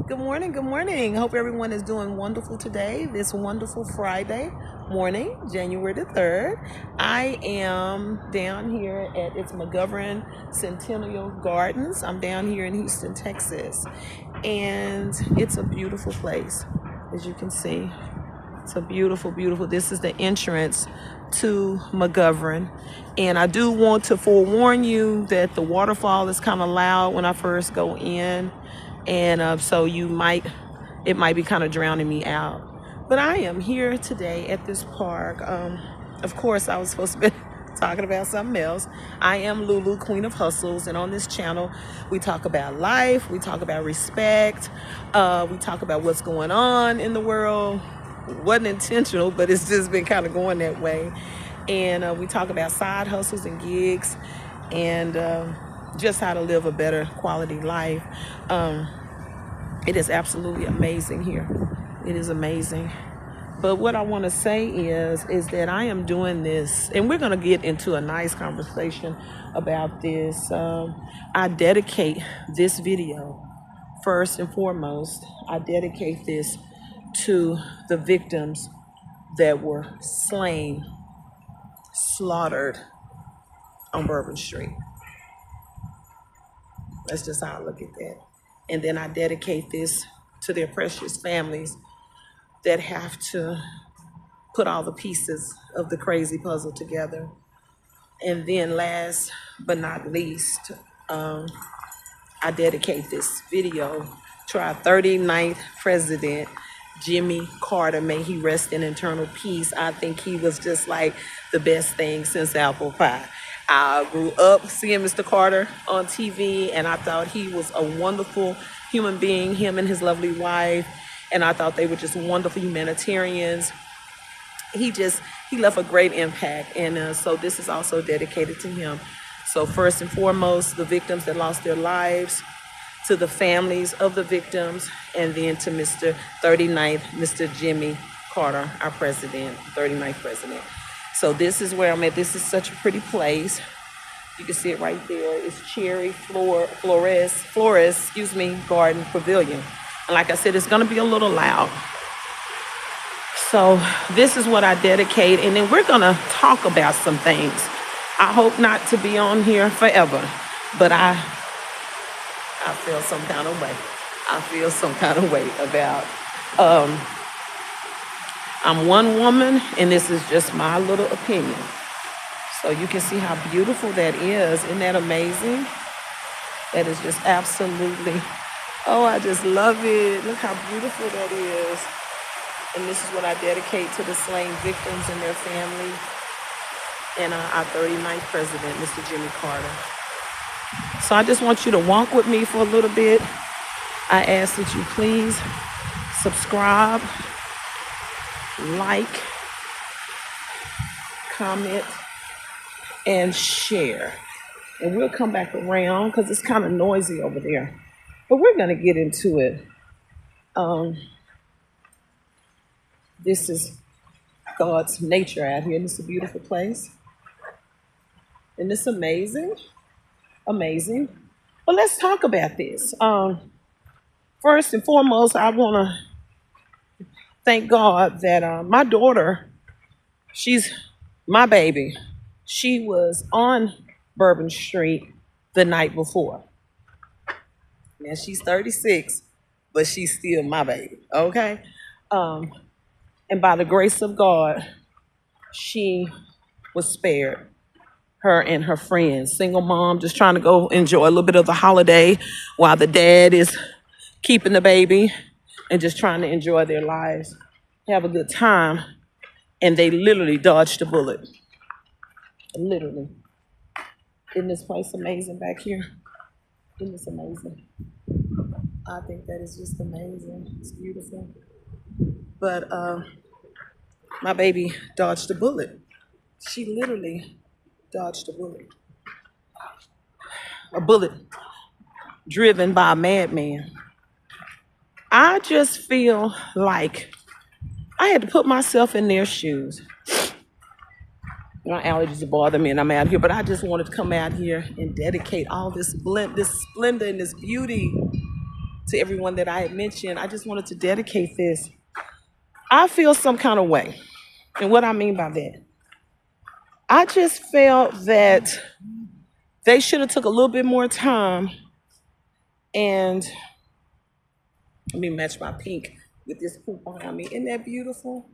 Good morning. Good morning. Hope everyone is doing wonderful today, this wonderful Friday morning, January the 3rd. I am down here at it's McGovern Centennial Gardens. I'm down here in Houston, Texas. And it's a beautiful place, as you can see. It's a beautiful, beautiful. This is the entrance to McGovern. And I do want to forewarn you that the waterfall is kind of loud when I first go in. And so it might be kind of drowning me out. But I am here today at this park. Of course, I was supposed to be talking about something else. I am Lulu, Queen of Hustles, and on this channel, we talk about life, we talk about respect, we talk about what's going on in the world. It wasn't intentional, but it's just been kind of going that way. And we talk about side hustles and gigs, and just how to live a better quality life. It is absolutely amazing here. It is amazing. But what I want to say is that I am doing this, and we're going to get into a nice conversation about this. I dedicate this video, first and foremost, I dedicate this to the victims that were slain, slaughtered on Bourbon Street. That's just how I look at that. And then I dedicate this to their precious families that have to put all the pieces of the crazy puzzle together. And then last but not least, I dedicate this video to our 39th president, Jimmy Carter. May he rest in eternal peace. I think he was just like the best thing since apple pie. I grew up seeing Mr. Carter on TV, and I thought he was a wonderful human being, him and his lovely wife, and I thought they were just wonderful humanitarians. He left a great impact, and so this is also dedicated to him. So first and foremost, the victims that lost their lives, to the families of the victims, and then to Mr. 39th, Mr. Jimmy Carter, our president, 39th president. So this is where I'm at. This is such a pretty place. You can see it right there. It's Cherry Flores, Garden Pavilion. And like I said, it's gonna be a little loud. So this is what I dedicate, and then we're gonna talk about some things. I hope not to be on here forever, but I feel some kind of way. I feel some kind of way about, I'm one woman, and this is just my little opinion. So you can see how beautiful that is. Isn't that amazing? That is just absolutely, oh, I just love it. Look how beautiful that is. And this is what I dedicate to the slain victims and their families, and our 39th president, Mr. Jimmy Carter. So I just want you to walk with me for a little bit. I ask that you please subscribe, like, comment, and share. And we'll come back around because it's kind of noisy over there. But we're going to get into it. This is God's nature out here, and it's a beautiful place. And it's amazing. Amazing. But let's talk about this. First and foremost, I want to thank God that my daughter, she's my baby. She was on Bourbon Street the night before. Now she's 36, but she's still my baby, okay? And by the grace of God, she was spared. Her and her friends, single mom, just trying to go enjoy a little bit of the holiday while the dad is keeping the baby and just trying to enjoy their lives, have a good time. And they literally dodged a bullet. Literally. Isn't this place amazing back here? Isn't this amazing? I think that is just amazing. It's beautiful. But my baby dodged a bullet. She literally dodged a bullet. A bullet driven by a madman. I just feel like I had to put myself in their shoes. My allergies bother me and I'm out here, but I just wanted to come out here and dedicate all this splendor and this beauty to everyone that I had mentioned, I just wanted to dedicate this. I feel some kind of way. And what I mean by that, I just felt that they should have took a little bit more time and let me match my pink with this poop behind me. Isn't that beautiful?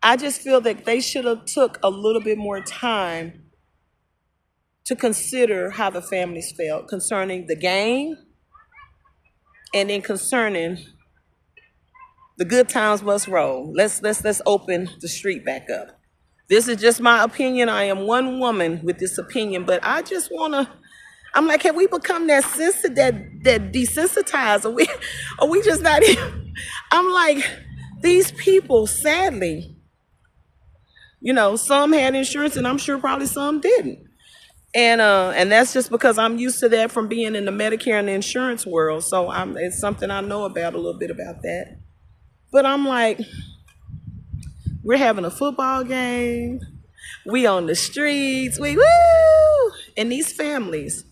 I just feel that they should have took a little bit more time to consider how the families felt concerning the game and then concerning the good times must roll. Let's open the street back up. This is just my opinion. I am one woman with this opinion, but I just wanna. I'm like, have we become that sensitive, that desensitized? Are we just not even? I'm like, these people, sadly, some had insurance, and I'm sure probably some didn't. And that's just because I'm used to that from being in the Medicare and the insurance world. So it's something I know about a little bit about that. But I'm like, we're having a football game. We on the streets. We woo! And these families,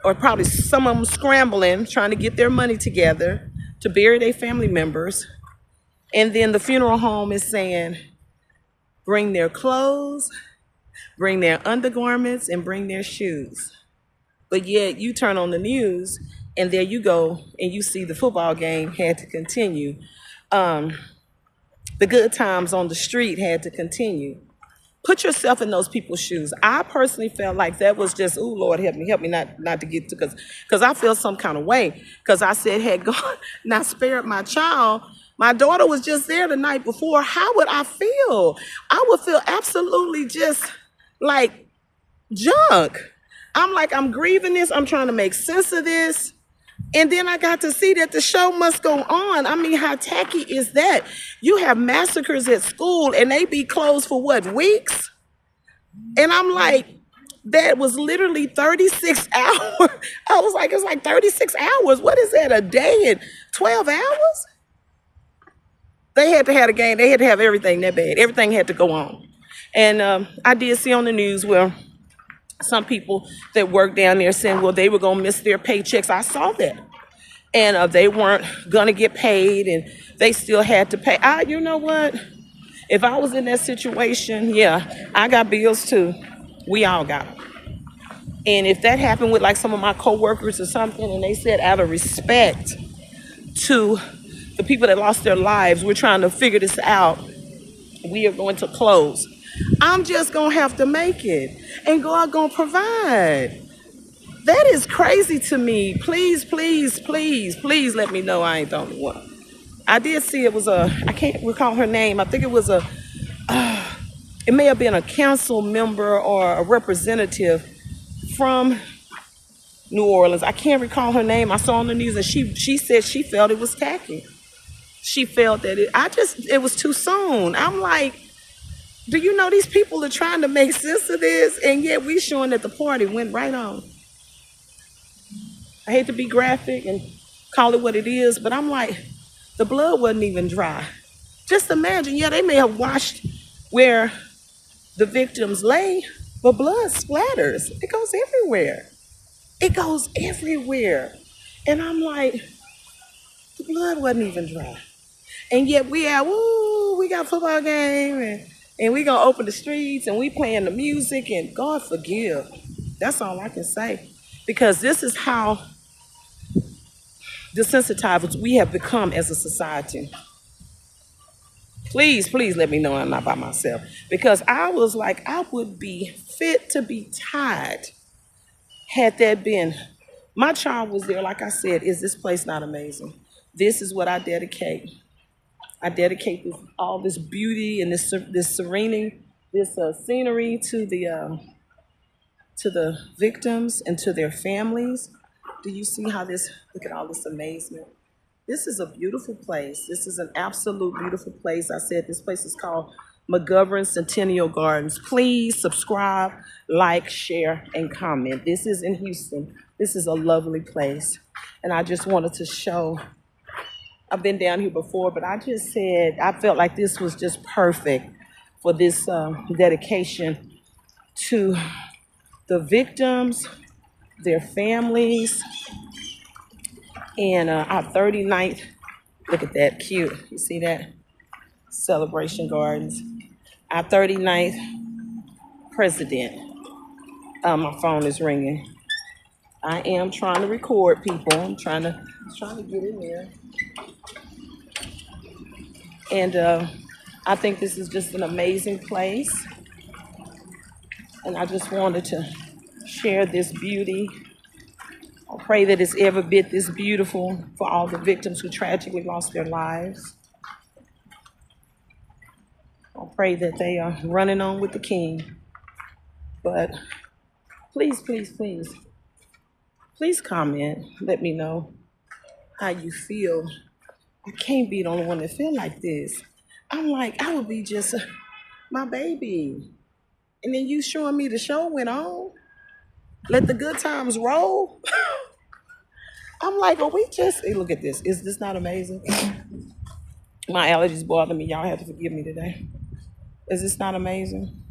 or probably some of them scrambling, trying to get their money together to bury their family members. And then the funeral home is saying, bring their clothes, bring their undergarments, and bring their shoes. But yet you turn on the news and there you go and you see the football game had to continue. The good times on the street had to continue. Put yourself in those people's shoes. I personally felt like that was just, oh Lord, help me not to get to, because I feel some kind of way. Because I said, had God not spared my child, my daughter was just there the night before. How would I feel? I would feel absolutely just like junk. I'm like, I'm grieving this. I'm trying to make sense of this. And then I got to see that the show must go on. I mean, how tacky is that? You have massacres at school and they be closed for what, weeks? And I'm like, that was literally 36 hours. I was like, it's like 36 hours. What is that, a day and 12 hours? They had to have a game. They had to have everything that bad. Everything had to go on. And I did see on the news where some people that work down there saying, well, they were going to miss their paychecks. I saw that. And they weren't going to get paid and they still had to pay. You know what? If I was in that situation, yeah, I got bills too. We all got them. And if that happened with like some of my coworkers or something, and they said out of respect to the people that lost their lives, we're trying to figure this out, we are going to close. I'm just going to have to make it. And God going to provide. That is crazy to me. Please, please, please, please let me know I ain't the only one. I did see it was I can't recall her name. I think it was it may have been a council member or a representative from New Orleans. I can't recall her name. I saw on the news and she said she felt it was tacky. She felt that it was too soon. I'm like, do you know these people are trying to make sense of this? And yet we showing that the party went right on. I hate to be graphic and call it what it is, but I'm like, the blood wasn't even dry. Just imagine, yeah, they may have washed where the victims lay, but blood splatters. It goes everywhere. It goes everywhere. And I'm like, the blood wasn't even dry. And yet we got a football game and we gonna open the streets and we playing the music and God forgive. That's all I can say. Because this is how desensitized we have become as a society. Please, please let me know I'm not by myself. Because I was like, I would be fit to be tied had that been. My child was there, like I said, is this place not amazing? This is what I dedicate. I dedicate all this beauty and this serening, this scenery to the victims and to their families. Do you see how look at all this amazement? This is a beautiful place. This is an absolute beautiful place. I said this place is called McGovern Centennial Gardens. Please subscribe, like, share, and comment. This is in Houston. This is a lovely place. And I just wanted to show, I've been down here before, but I just said, I felt like this was just perfect for this dedication to the victims, their families, And our 39th, look at that, cute. You see that? Celebration Gardens. Our 39th president. My phone is ringing. I am trying to record people. I'm trying to get in there. And I think this is just an amazing place. And I just wanted to share this beauty. I pray that it's every bit this beautiful for all the victims who tragically lost their lives. I pray that they are running on with the King. But please, please, please, please comment. Let me know how you feel. I can't be the only one that feel like this. I'm like, I would be just my baby. And then you showing me the show went on. Let the good times roll. I'm like, oh, we just, hey, look at this. Is this not amazing? My allergies bother me. Y'all have to forgive me today. Is this not amazing?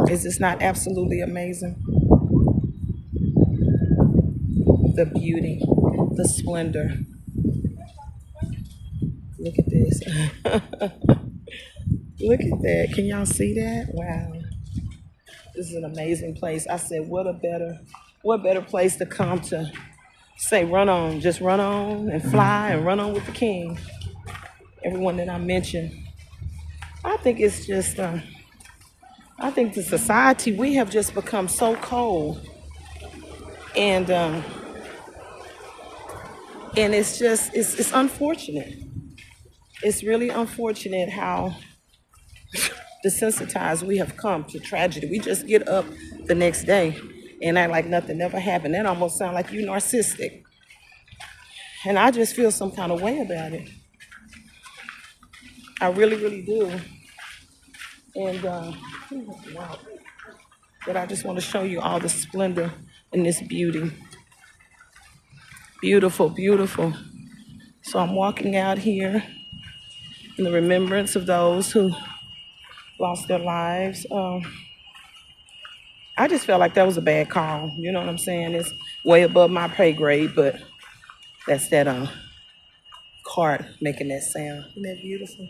Is this not absolutely amazing? The beauty, the splendor. Look at this. Look at that. Can y'all see that? Wow. This is an amazing place. I said, what better place to come to say, run on, just run on and fly and run on with the King. Everyone that I mentioned. I think it's just, I think the society, we have just become so cold. And it's just, it's unfortunate. It's really unfortunate how desensitized we have come to tragedy. We just get up the next day and act like nothing ever happened. That almost sounds like you narcissistic. And I just feel some kind of way about it. I really, really do. And wow. But I just want to show you all the splendor and this beauty. Beautiful, beautiful. So I'm walking out here in the remembrance of those who lost their lives. I just felt like that was a bad call. You know what I'm saying? It's way above my pay grade, but that's that cart making that sound. Isn't that beautiful?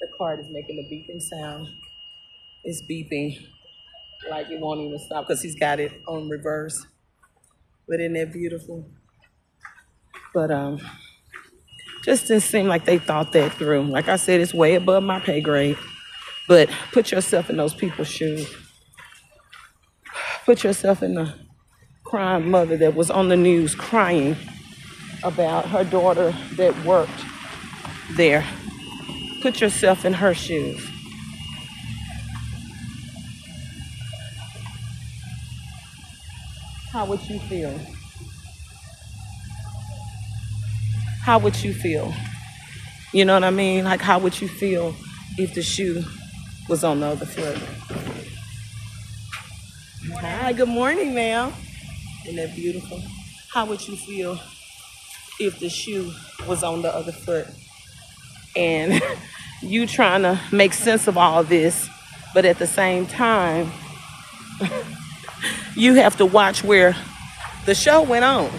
The cart is making a beeping sound. It's beeping like it won't even stop because he's got it on reverse. But isn't that beautiful? But just didn't seem like they thought that through. Like I said, it's way above my pay grade. But put yourself in those people's shoes. Put yourself in the crying mother that was on the news crying about her daughter that worked there. Put yourself in her shoes. How would you feel? How would you feel? You know what I mean? Like, how would you feel if the shoe was on the other foot? Hi, good morning, ma'am. Isn't that beautiful? How would you feel if the shoe was on the other foot? And you trying to make sense of all this, but at the same time, you have to watch where the show went on.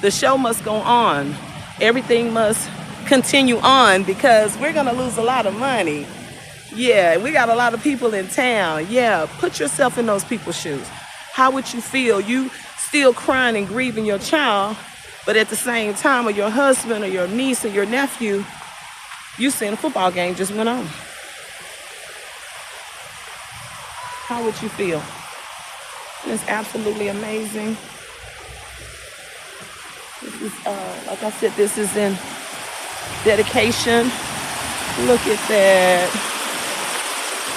The show must go on. Everything must continue on because we're going to lose a lot of money. Yeah, we got a lot of people in town. Yeah, put yourself in those people's shoes. How would you feel? You still crying and grieving your child, but at the same time, or your husband or your niece or your nephew, you seeing a football game just went on. How would you feel? It's absolutely amazing. This is, like I said, this is in dedication. Look at that.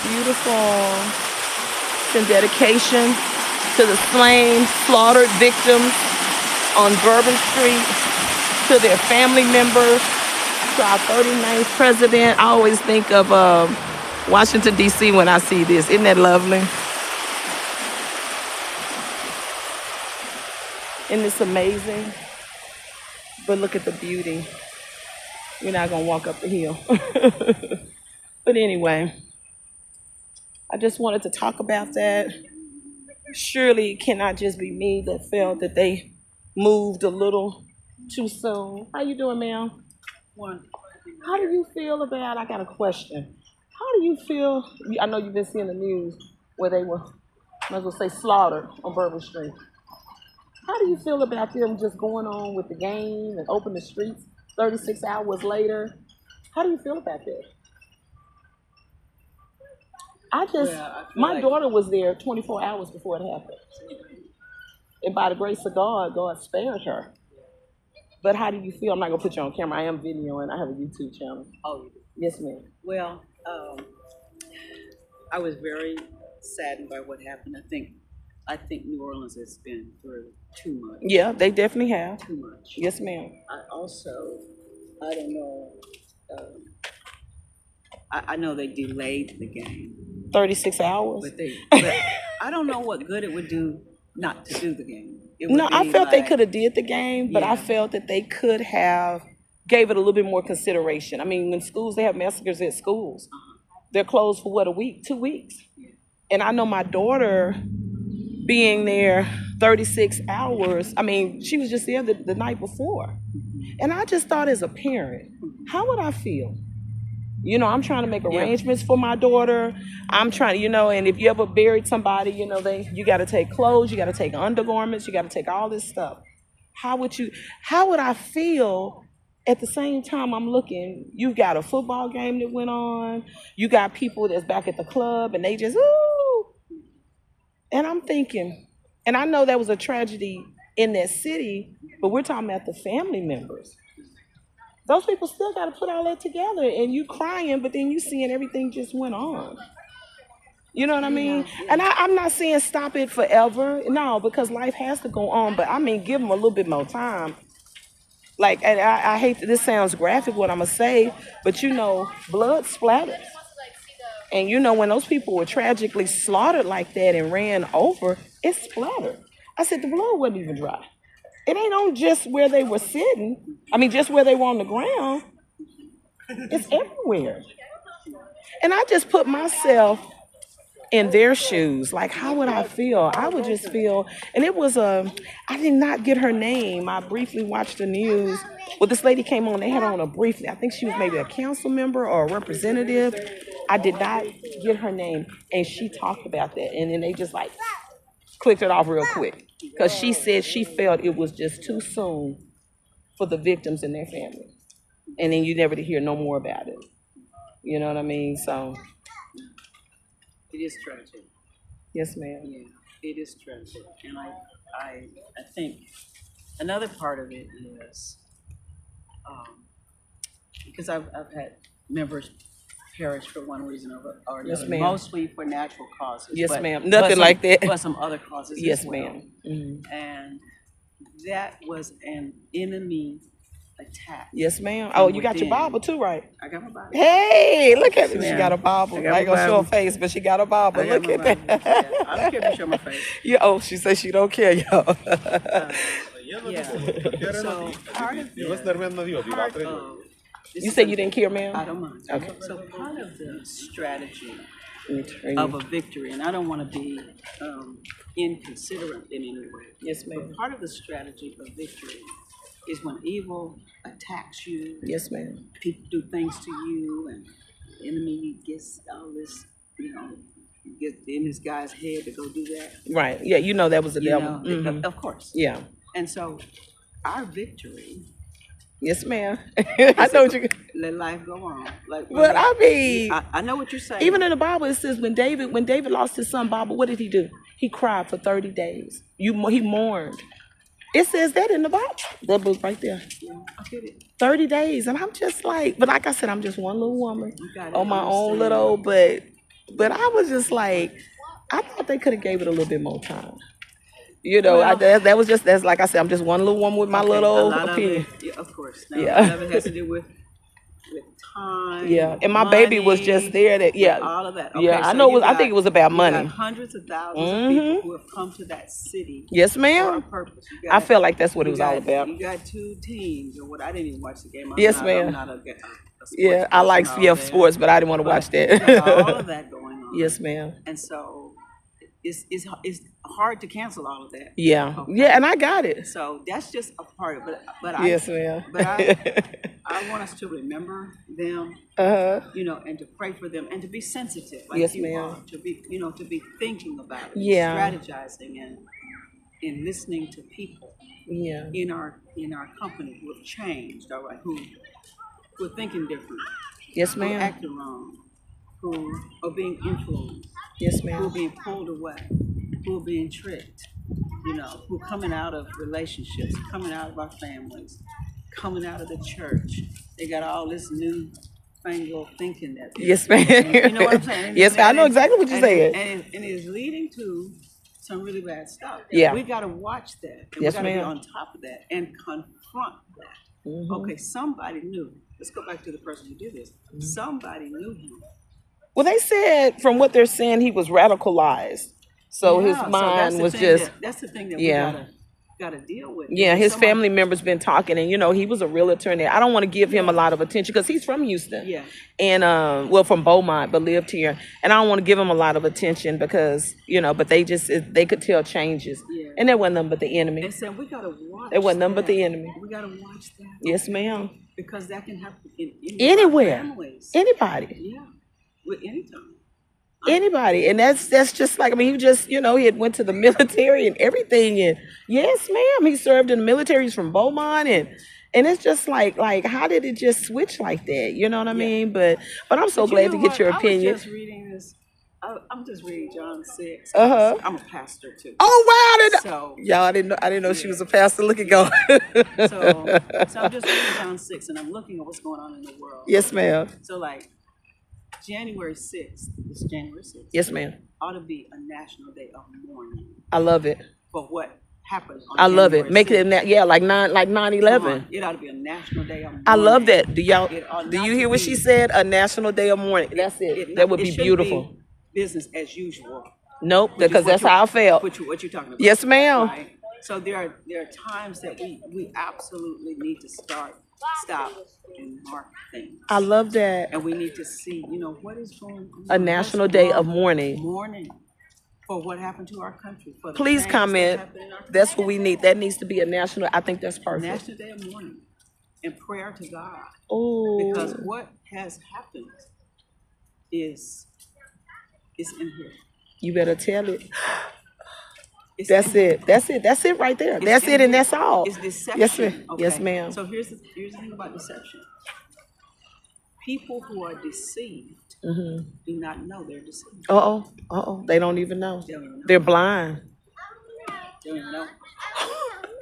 Beautiful. It's in dedication to the slain, slaughtered victims on Bourbon Street, to their family members, to our 39th president. I always think of Washington, D.C. when I see this. Isn't that lovely? Isn't this amazing? But look at the beauty. We're not going to walk up the hill. But anyway, I just wanted to talk about that. Surely it cannot just be me that felt that they moved a little too soon. How you doing, ma'am? One. How do you feel about? I got a question. How do you feel? I know you've been seeing the news where they were, might as well say, slaughtered on Bourbon Street. How do you feel about them just going on with the game and open the streets 36 hours later? How do you feel about that? My daughter was there 24 hours before it happened. And by the grace of God, God spared her. But how do you feel? I'm not going to put you on camera. I am videoing. I have a YouTube channel. Oh, you do? Yes, ma'am. Well, I was very saddened by what happened. I think New Orleans has been through too much. Yeah, they definitely have. Too much. Yes, ma'am. I don't know. I know they delayed the game. 36 hours. But I don't know what good it would do not to do the game. No, I felt they could have did the game, but I felt that they could have gave it a little bit more consideration. I mean, when schools, they have massacres at schools. They're closed for what, a week, 2 weeks? And I know my daughter being there 36 hours, I mean, she was just there the night before. And I just thought as a parent, how would I feel? You know, I'm trying to make arrangements for my daughter. I'm trying, you know, and if you ever buried somebody, you know, you got to take clothes, you got to take undergarments, you got to take all this stuff. How would I feel at the same time I'm looking? You got a football game that went on. You got people that's back at the club and they just, ooh. And I'm thinking, and I know that was a tragedy in that city, but we're talking about the family members. Those people still got to put all that together, and you crying, but then you seeing everything just went on. You know what I mean? And I'm not saying stop it forever. No, because life has to go on. But I mean, give them a little bit more time. Like, and I hate that this sounds graphic, what I'm going to say, but you know, blood splatters. And you know, when those people were tragically slaughtered like that and ran over, it splattered. I said the blood wasn't even dry. It ain't on just where they were sitting. I mean, just where they were on the ground. It's everywhere. And I just put myself in their shoes. Like, how would I feel? I would just feel, and it was I did not get her name. I briefly watched the news. Well, this lady came on, they had on briefly, I think she was maybe a council member or a representative. I did not get her name. And she talked about that. And then they just like clicked it off real quick. Because she said she felt it was just too soon for the victims and their families. And then you never to hear no more about it. You know what I mean? So. It is tragic. Yes, ma'am. Yeah, it is tragic. And I think another part of it is because I've had members perish for one reason or another. Yes, ma'am. Mostly for natural causes. Yes, ma'am. Nothing like that. But some other causes. Yes, as well. ma'am. Mm-hmm. And that was an enemy attack. Yes, ma'am. Oh, you got your Bible too, right? I got my Bible. Hey, look at me. She got a Bible. I ain't gonna Bible. show her face, but she got a Bible. Look at that. Yeah, I don't care if you show my face. Yeah. Oh, she said she don't care, yo. Yeah. So part of you said you didn't care, ma'am? I don't mind. Okay. So part of the strategy of a victory, and I don't want to be inconsiderate in any way. Yes, ma'am. But part of the strategy of victory is when evil attacks you. Yes, ma'am. People do things to you, and the enemy gets all this, you know, get in this guy's head to go do that. Right. Yeah, you know that was the devil. Mm-hmm. Of course. Yeah. And so our victory. Yes, ma'am. I know what you. Let life go on. Like, but I mean, I know what you're saying. Even in the Bible, it says when David lost his son, Bible, what did he do? He cried for 30 days. He mourned. It says that in the Bible. That book right there. Yeah, I get it. 30 days, and I'm just like, but like I said, I'm just one little woman on my own little. But I was just like, I thought they could have gave it a little bit more time. You know, that was just, that's like I said, I'm just one little woman with my little opinion. Of course. Now, a lot of it has to do with time. Yeah, and my money, baby was just there. All of that. Okay, yeah, so I know. I think it was about money. Hundreds of thousands of people who have come to that city. Yes, ma'am. For a purpose. I felt like that's what it was all about. You got two teams, or what? I didn't even watch the game. Ma'am. I'm not a yeah, I like sports, but I didn't want to watch that. All of that going on. Yes, ma'am. And so it's hard to cancel all of that. Yeah. Okay. Yeah, and I got it. So that's just a part of it. But Yes, ma'am. I want us to remember them, you know, and to pray for them and to be sensitive, like Yes, you ma'am. are, to be, you know, to be thinking about it, Yeah. strategizing and listening to people Yeah. in our company who have changed, all right, who are thinking different, Yes, who are ma'am. acting wrong, who are being influenced, Yes, who are ma'am. being pulled away, who are being tricked, you know, who are coming out of relationships, coming out of our families, coming out of the church. They got all this new fangled thinking that Yes, ma'am. you know what I'm saying? Yes, ma'am. I know exactly what you're saying. And it is leading to some really bad stuff. Yeah. We got to watch that. And Yes, we got to be ma'am. on top of that and confront that. Mm-hmm. Okay, somebody knew. Let's go back to the person who did this. Mm-hmm. Somebody knew him. Well, they said from what they're saying, he was radicalized. So his mind was just. That's the thing that Yeah. we gotta deal with. Yeah, his family members been talking, and you know he was a real attorney. I don't want to give him a lot of attention because he's from Houston, Yeah. and well, from Beaumont, but lived here. And I don't want to give him a lot of attention because you know, but they could tell changes, Yeah. and there wasn't nothing but the enemy. And so we gotta watch. There wasn't nothing but that. the enemy. We gotta watch that. Yes, ma'am. Because that can happen in Anywhere, families. anybody. Yeah, with anytime. Anybody, and that's just like, I mean, he just, you know, he had went to the military and everything, and yes, ma'am, he served in the military. He's from Beaumont, and it's just like how did it just switch like that? You know what I mean? But I'm so glad to get your opinion. I was just reading this. I'm just reading John 6. I'm a pastor too. Oh wow! So y'all, I didn't know she was a pastor. Look at go. so I'm just reading John 6, and I'm looking at what's going on in the world. Yes, ma'am. So like January 6th, it's January 6th. Yes, ma'am. Ought to be a national day of mourning I love it. for what happened. On I love January it. Make 6th. it like 9/11. It ought to be a national day of mourning. I love that. Do It ought you not hear to what be- she said? A national day of mourning. That's it. That would it be shouldn't beautiful. be business as usual. Nope, which is because what that's you- how I felt. What you're talking about. Yes, ma'am. Right? So there are times that we absolutely need to stop and mark things. I love that. And we need to see, you know, what is going on. A national day of mourning. Mourning for what happened to our country. For the Please change that comment. happened in our country. That's what we need. That needs to be a national. I think that's perfect. National Day of Mourning and prayer to God. Oh, Because what has happened is in here. you better tell it. It's That's in here. it. That's it. That's it right there. It's That's in it, and here. that's all. It's deception. Yes, ma'am. Okay? Yes, ma'am. So here's the thing about deception. People who are deceived do not know they're deceived. They don't even know. They don't even know. They're blind. They don't even know.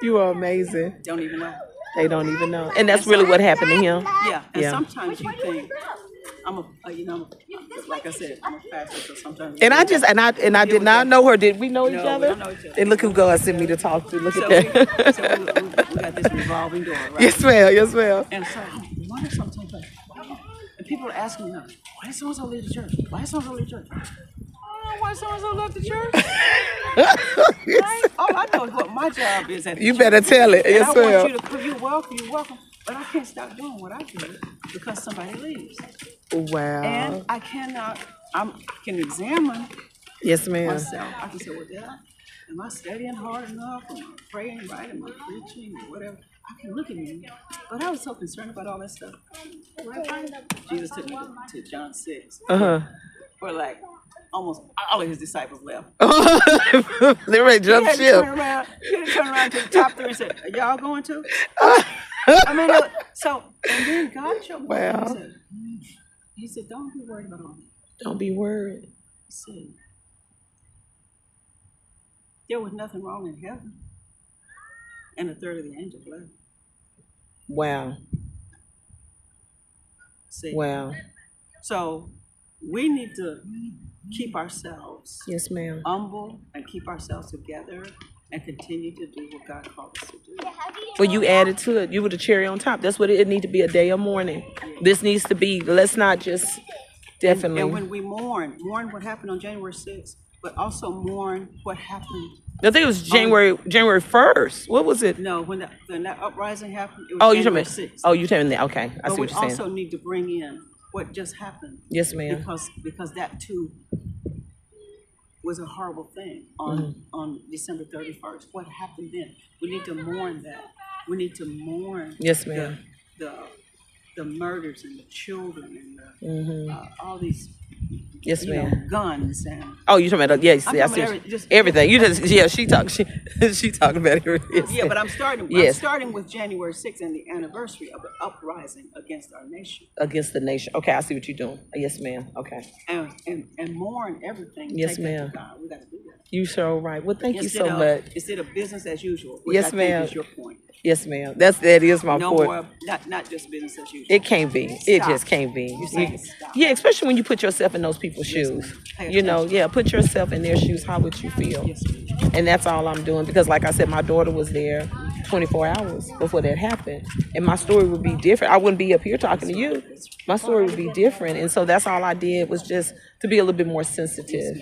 You are amazing. Don't even know. They don't even know, and that's really what happened to him. Yeah. And Yeah. sometimes you think like I said, I'm a pastor, so sometimes. And I did not know her. Did we know each No, we other? don't know each other. And look who God sent me to talk to. Look So at that. we got this revolving door, right? Yes, ma'am. Yes, ma'am. And so I wonder sometimes, like, and people are asking me, why did so-and-so leave the church? Why did so-and-so leave the church? Oh, why so-and-so left the church? Right? All I know is what my job is at the You church. better tell it. And Yes, I ma'am. want you to come. You're welcome. But I can't stop doing what I do because somebody leaves. Wow. And I can examine Yes, ma'am. myself. I can say, well, am I studying hard enough? Am I praying right? Am I preaching or whatever? I can look at me. But I was so concerned about all that stuff. Jesus took me to John 6. Where like almost all of his disciples left. They ready to jump He had to ship. turn around. He had to turn around to the top three and say, are y'all going too? I mean, and then God showed me. Wow. He said, don't be worried about all that. Don't be worried. He said, there was nothing wrong in heaven. And a third of the angels left. Wow. See? Wow. So we need to keep ourselves Yes, ma'am. humble and keep ourselves together and continue to do what God called us to do. Well, you added to it. You were the cherry on top. That's what it need to be, a day of mourning. This needs to be, let's not just, definitely. And when we mourn what happened on January 6th, but also mourn what happened. I think it was January 1st. What was it? No, when that uprising happened, it was Oh, you're January talking about, 6th. oh, you're telling me that. Okay. I But see we what you're saying. also need to bring in what just happened. Yes, ma'am. Because that too was a horrible thing on December 31st. What happened then? We need to mourn that. We need to mourn Yes, ma'am. the murders and the children and all these Yes, ma'am. guns and Oh, you talking about yes? I'm Yeah, I talking see. about just Everything. You just she talking about everything. yeah, but I'm starting. I'm Yes. starting with January 6th and the anniversary of the uprising against our nation, Against the nation. Okay, I see what you're doing. Yes, ma'am. Okay. and mourn everything. Yes, Take that to ma'am. God. We got to do that. You sure right. Well, thank you so much. Instead of business as usual. Which Yes, I think ma'am. is your point. Yes, ma'am. That is my No point. more, not just business as usual. It can't be. It Stop. just can't be. You're saying stop. Yeah, especially when you put yourself in those people's shoes. Pay You know, attention. yeah, put yourself in their shoes. How would you feel? Yes, ma'am. And that's all I'm doing because, like I said, my daughter was there 24 hours before that happened, and my story would be different. I wouldn't be up here talking to you. My story would be different, and so that's all I did was just to be a little bit more sensitive.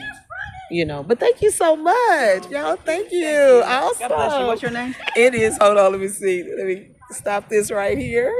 You know, but thank you so much, y'all. Thank you. Awesome. God bless you. What's your name? It is. Hold on. Let me see. Let me stop this right here.